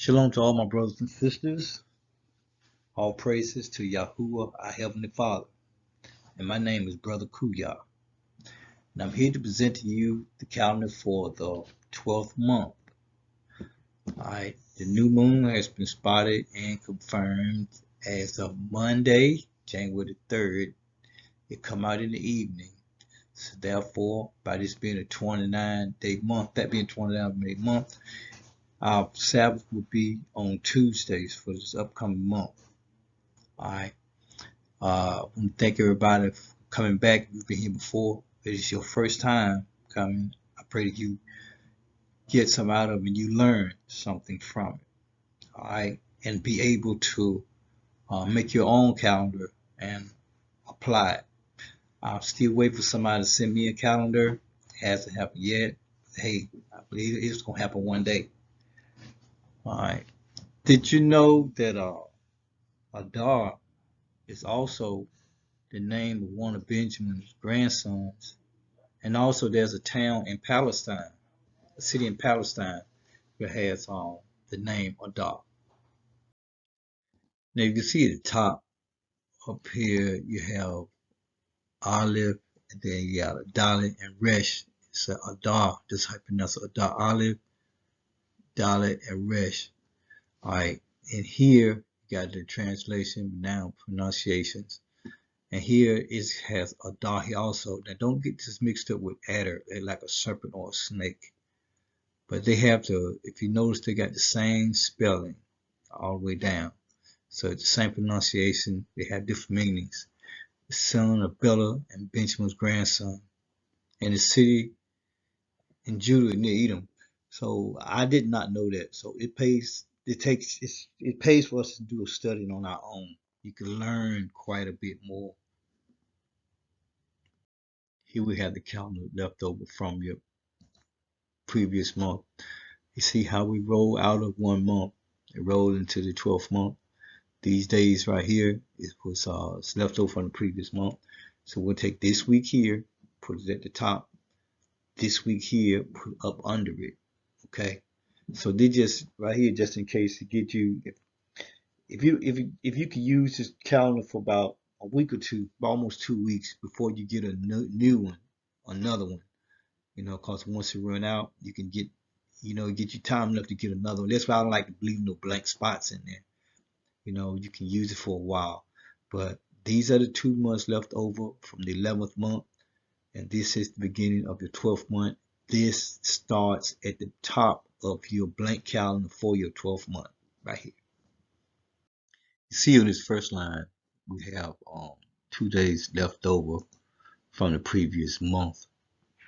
Shalom to all my brothers and sisters. All praises to Yahuwah, our Heavenly Father. And my name is Brother Kuya. And I'm here to present to you the calendar for the 12th month. Alright, the new moon has been spotted and confirmed as of Monday, January the 3rd. It come out in the evening. So therefore, by this being a 29-day month, that being 29-day month, our Sabbath will be on Tuesdays for this upcoming month. Alright. I want to thank everybody for coming back. If you've been here before, if it's your first time coming, I pray that you get some out of it and you learn something from it. Alright. And be able to make your own calendar and apply it. I'm still waiting for somebody to send me a calendar. It hasn't happened yet. Hey, I believe it's going to happen one day. Alright. Did you know that Adar is also the name of one of Benjamin's grandsons? And also there's a town in Palestine, a city in Palestine that has the name Adar. Now you can see at the top up here you have Aleph, and then you got Dalet and Resh. It's Adar, this is how you pronounce it, Adar, Aleph, Dalet, and Resh. Alright, and here you got the translation, noun pronunciations. And here it has Adar here also. Now don't get this mixed up with Adar, they're like a serpent or a snake. But they have to, if you notice, they got the same spelling all the way down. So it's the same pronunciation, they have different meanings. The son of Bela and Benjamin's grandson. And the city in Judah near Edom. So I did not know that. So it pays for us to do a study on our own. You can learn quite a bit more. Here we have the calendar left over from your previous month. You see how we roll out of one month and roll into the 12th month. These days right here, it was it's left over from the previous month. So we'll take this week here, put it at the top. This week here, put up under it. Okay. So they just right here, just in case to get you, if you can use this calendar for about a week or two, almost 2 weeks before you get a new one, another one. You know, because once it run out, you can get, get you time enough to get another one. That's why I don't like to leave no blank spots in there. You know, you can use it for a while. But these are the 2 months left over from the 11th month. And this is the beginning of the 12th month. This starts at the top of your blank calendar for your 12th month, right here. You see on this first line, we have 2 days left over from the previous month.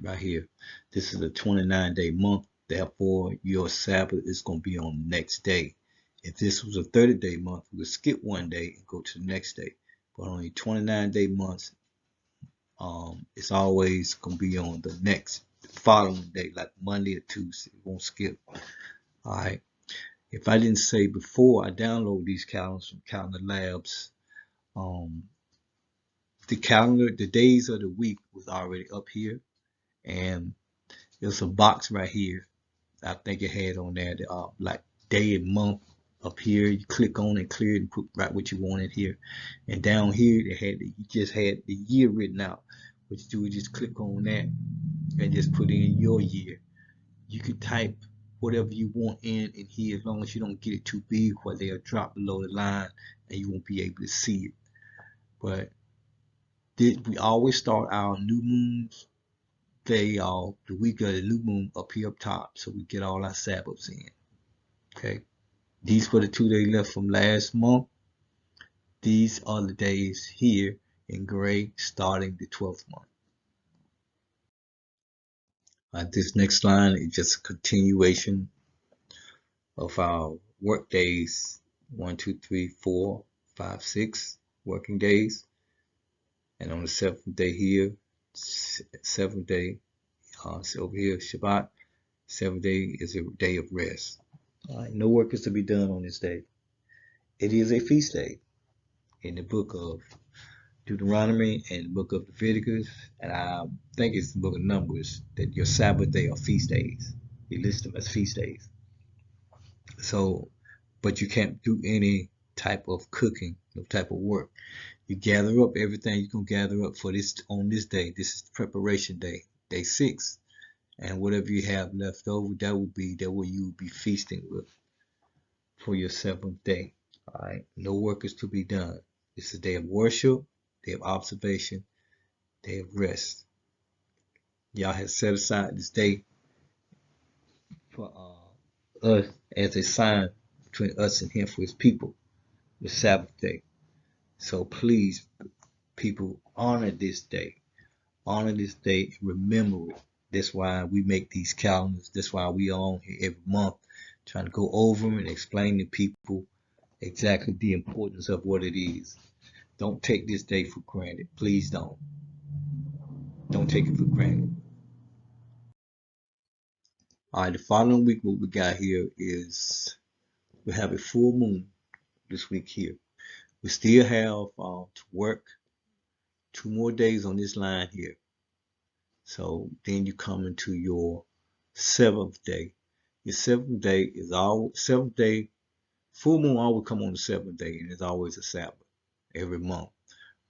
Right here, this is a 29-day month, therefore your Sabbath is going to be on the next day. If this was a 30-day month, we would skip 1 day and go to the next day. But on a 29-day months, it's always going to be on the following day, like Monday or Tuesday. It won't skip. All right. If I didn't say before, I download these calendars from Calendar Labs. The calendar, the days of the week was already up here. And there's a box right here. I think it had on there the like day and month up here. You click on it, clear it, and put right what you want in here. And down here you just had the year written out. What you do is just click on that and just put in your year. You can type whatever you want in here as long as you don't get it too big where they'll drop below the line and you won't be able to see it. But we always start our new moons day off the week of the new moon up here up top, so we get all our Sabbaths in. Okay, these were the 2 days left from last month. These are the days here in gray starting the 12th month. This next line is just a continuation of our work days. 1, 2, 3, 4, 5, 6 working days, and on the 7th day here, 7th day. So over here, Shabbat, 7th day is a day of rest. All right, no work is to be done on this day. It is a feast day in the book of Deuteronomy and the book of Leviticus, and I think it's the book of Numbers, that your Sabbath day are feast days. They list them as feast days. So but you can't do any type of cooking, no type of work. You gather up everything you're gonna gather up for this on this day. This is preparation day, day 6, and whatever you have left over, that will you will be feasting with for your 7th day. All right, no work is to be done. It's a day of worship, day of observation, day of rest. Y'all have set aside this day for us as a sign between us and Him for His people, the Sabbath day. So please, people, honor this day. Honor this day and remember it. That's why we make these calendars. That's why we are on here every month trying to go over them and explain to people exactly the importance of what it is. Don't take this day for granted. Please don't. Don't take it for granted. All right, the following week, what we got here is we have a full moon this week here. We still have to work 2 more days on this line here. So then you come into your 7th day. Your 7th day is all 7th day. Full moon always come on the 7th day, and it's always a Sabbath every month.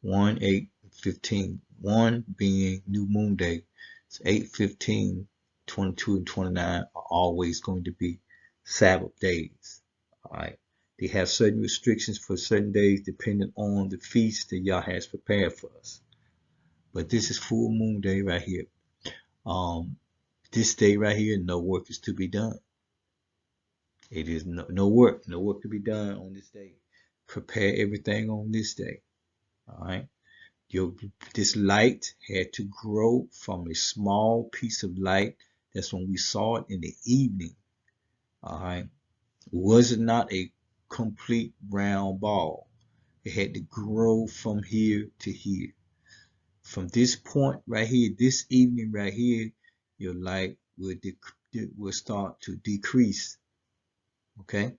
1, 8, 15. 1 being new moon day. So 8, 15, 22, and 29 are always going to be Sabbath days. All right. They have certain restrictions for certain days depending on the feast that Yah has prepared for us. But this is full moon day right here. This day right here, no work is to be done. It is no work to be done on this day. Prepare everything on this day. All right. This light had to grow from a small piece of light. That's when we saw it in the evening. All right. Was it not a complete round ball? It had to grow from here to here. From this point right here, this evening right here, your light will start to decrease. Okay,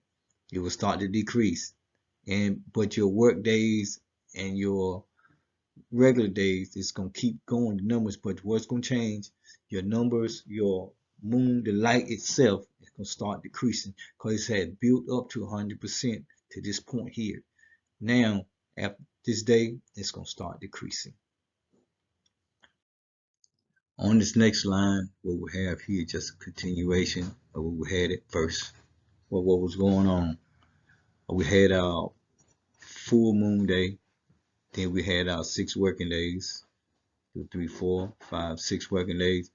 it will start to decrease, but your work days and your regular days is gonna keep going the numbers. But what's gonna change? Your numbers, your moon, the light itself is gonna start decreasing because it had built up to 100% to this point here. Now, after this day, it's gonna start decreasing. On this next line, what we have here, just a continuation of what we had at first. What was going on? We had our full moon day, then we had our 6 working days, 2, 3, 4, 5, 6 working days,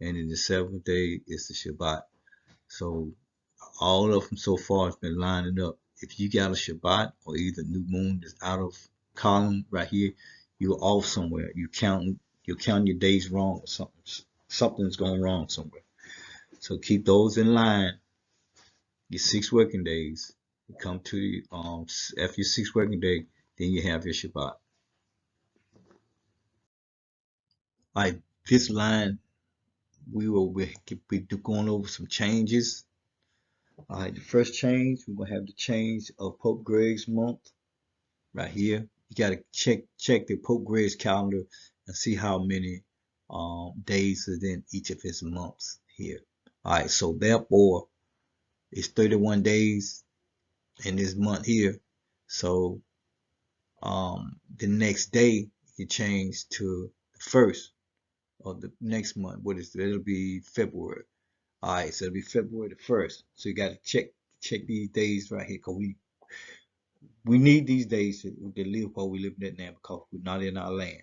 and then the 7th day is the Shabbat. So all of them so far has been lining up. If you got a Shabbat or either new moon that's out of column right here, you're off somewhere. You're counting your days wrong or something. Something's going wrong somewhere. So keep those in line. Your 6 working days. You come to after your 6 working day, then you have your Shabbat. Like this line, we will be going over some changes. All right, the first change, we're gonna have the change of Pope Greg's month right here. You gotta check the Pope Greg's calendar and see how many days are in each of his months here. All right, so therefore it's 31 days in this month here. So the next day you change to the first of the next month. What is it? It'll be February. All right, so it'll be February the 1st. So you got to check these days right here because we need these days to live while we live in that now because we're not in our land.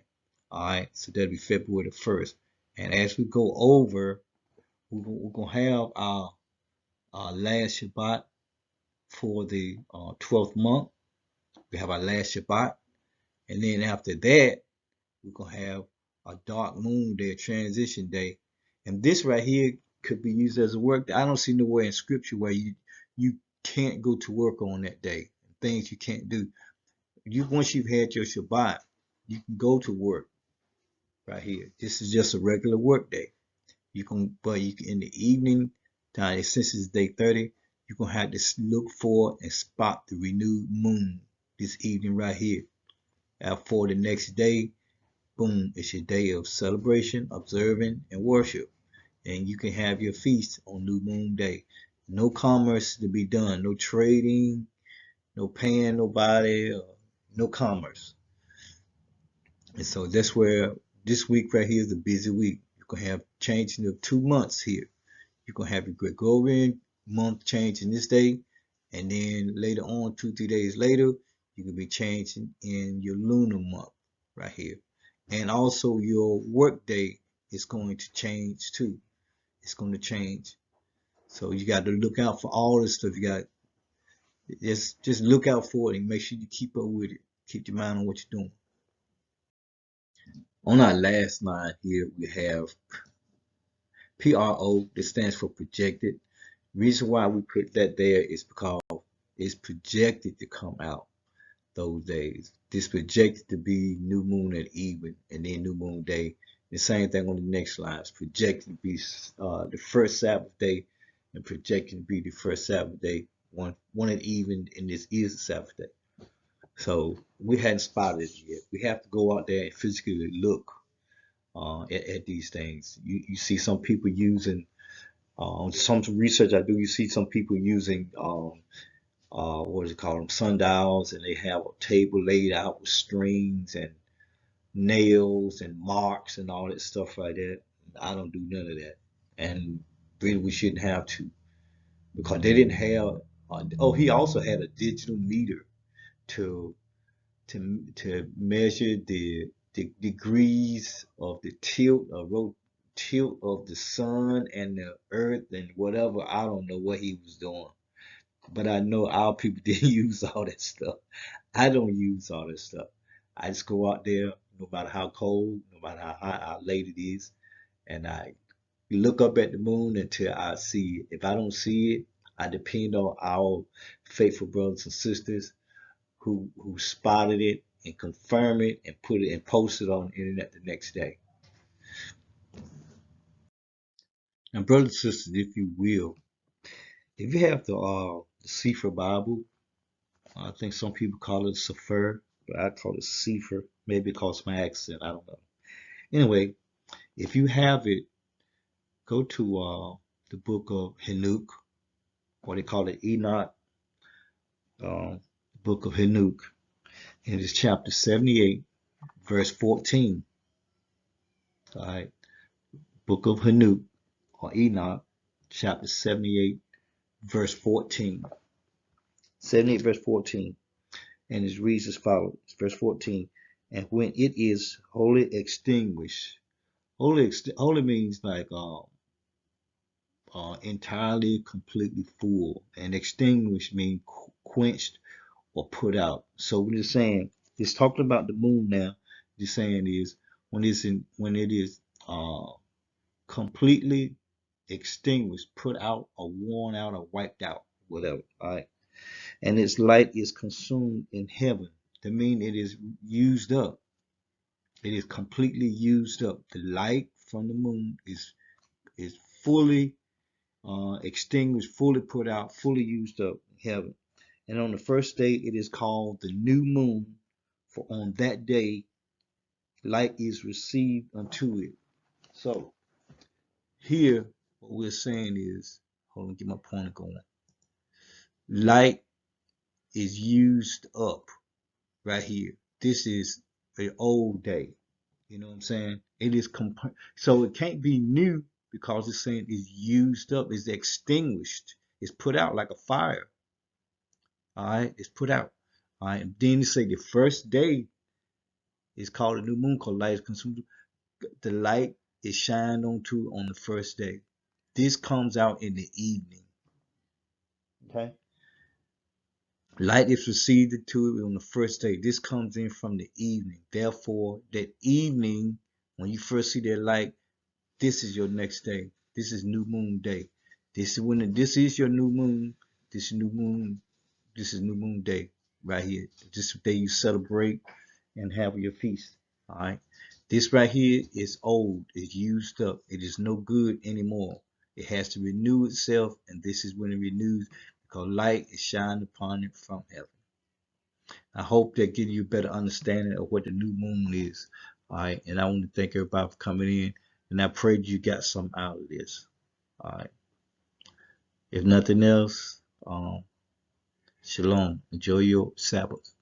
All right, so that'll be February the 1st. And as we go over, we're going to have our last Shabbat for the 12th month. We have our last Shabbat. And then after that, we're going to have a dark moon day, a transition day. And this right here could be used as a work day. I don't see nowhere in scripture where you can't go to work on that day. Things you can't do. Once you've had your Shabbat, you can go to work right here. This is just a regular work day. But you can in the evening time, since it's day 30, you're gonna have to look for and spot the renewed moon this evening right here. For the next day, boom, it's your day of celebration, observing, and worship. And you can have your feast on New Moon Day. No commerce to be done. No trading. No paying nobody. No commerce. And so that's where this week right here is a busy week. You're gonna have changing of 2 months here. You're gonna have your Gregorian month changing this day, and then later on, 2, 3 days later, you can be changing in your lunar month right here. And also your work day is going to change too. It's going to change. So you got to look out for all this stuff. You got just look out for it and make sure you keep up with it. Keep your mind on what you're doing. On our last line here, we have PRO. That stands for projected. Reason why we put that there is because it's projected to come out those days. This projected to be new moon at even and then new moon day. The same thing on the next line. It's projected to be the first Sabbath day and projected to be the first Sabbath day. One at even, and this is the Sabbath day. So we hadn't spotted it yet. We have to go out there and physically look at these things. You see some people using some research I do. You see some people using what is it called, them sundials, and they have a table laid out with strings and nails and marks and all that stuff like that. I don't do none of that, and really we shouldn't have to because they didn't have. Oh, he also had a digital meter to to measure the degrees of the tilt of the sun and the earth and whatever. I don't know what he was doing, but I know our people didn't use all that stuff. I don't use all that stuff. I just go out there, no matter how cold, no matter how hot, how late it is, and I look up at the moon until I see it. If I don't see it, I depend on our faithful brothers and sisters who spotted it and confirm it and put it and post it on the internet the next day. And brothers and sisters, if you will, if you have the Sefer Bible, I think some people call it Sefer, but I call it Sefer. Maybe because my accent, I don't know. Anyway, if you have it, go to the book of Enoch, or they call it Enoch, book of Enoch, and it's chapter 78, verse 14. All right, book of Enoch or Enoch, chapter 78, verse 14. 78, verse 14. And it reads as follows. Verse 14. And when it is wholly extinguished, holy means like entirely, completely full, and extinguished means quenched or put out. So we're just saying it's talking about the moon now. Just saying is when it is completely extinguished, put out, or worn out, or wiped out, whatever. All right, and its light is consumed in heaven. That means it is used up. It is completely used up. The light from the moon is fully extinguished, fully put out, fully used up in heaven. And on the first day, it is called the new moon, for on that day, light is received unto it. So here, what we're saying is, hold on, get my pointer going. Light is used up right here. This is the old day. You know what I'm saying? It is so it can't be new because it's saying it's used up, it's extinguished, it's put out like a fire. All right, it's put out. All right, and then you say the first day is called a new moon because light is consumed. The light is shined onto on the first day. This comes out in the evening. Okay. Light is received into it on the first day. This comes in from the evening. Therefore, that evening, when you first see that light, this is your next day. This is new moon day. This is your new moon. This is new moon. This is new moon day right here. This is the day you celebrate and have your feast. All right. This right here is old. It's used up. It is no good anymore. It has to renew itself, and this is when it renews because light is shined upon it from heaven. I hope that gives you a better understanding of what the new moon is. All right. And I want to thank everybody for coming in. And I pray you got some out of this. All right. If nothing else, shalom. Enjoy your Sabbath.